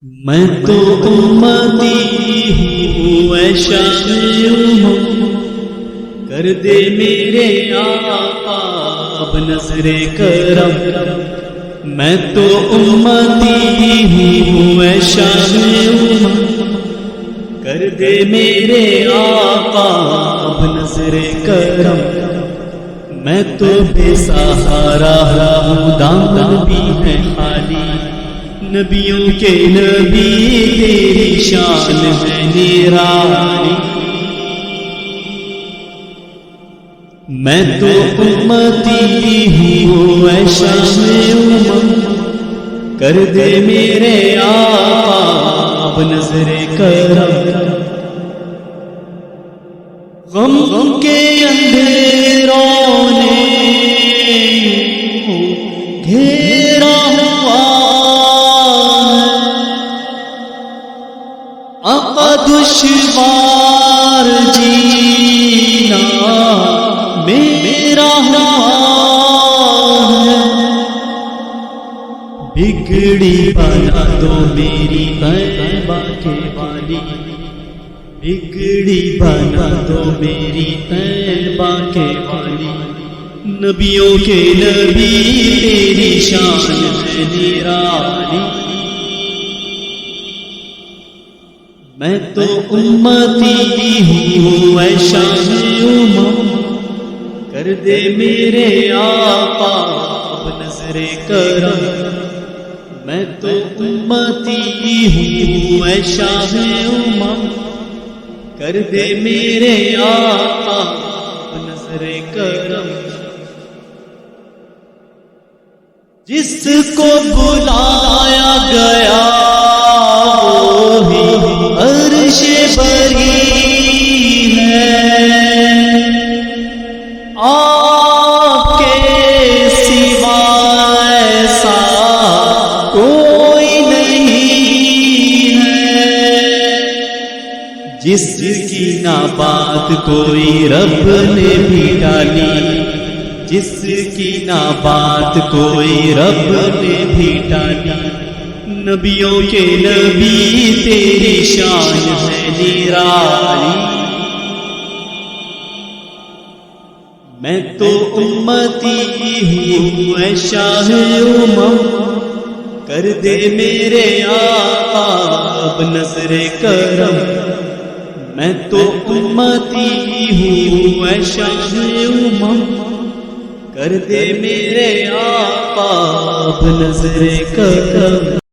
میں تو امتی ہوں اے شاہ کر دے میرے آقا اب نظر کرم۔ میں تو امتی ہوں اے شاہ کر دے میرے آقا اب نظر کرم۔ میں تو بے سہارا ہوں دامن بھی ہے خالی، نبیوں کے نبی تیری شان ہے نرالی۔ میں تو امتی ہوں اے شاہ کر دے میرے آقا اب نظر کرم۔ غم غم کے اندھیروں نے گھیرا ہوا آقا، دشوار جینا میرا ہوا ہے۔ بگڑی بنا دو میری طیبہ کے والی، بگڑی بنا دو میری طیبہ کے والی، نبیوں کے نبی تیری شان ہے نرالی۔ میں تو امتی ہوں اے شاہ کر دے میرے آقا اب نظر کرم۔ میں تو امتی ہوں اے شاہ کر دے میرے آقا اب نظر کرم۔ جس کو بلایا گیا وہی عرش بری ہے، آپ کے سوا ایسا کوئی نہیں ہے۔ جس کی نہ بات کوئی رب نے بھی ڈالی، جس کی نہ بات کوئی رب نے بھی ڈالی، نبیوں کے نبی تیری شان ہے نرالی۔ میں تو امتی ہوں اے شاہ کر دے میرے آقا اب نظر کرم۔ میں تو امتی ہوں اے شاہ کر دے میرے آقا اب نظر کرم۔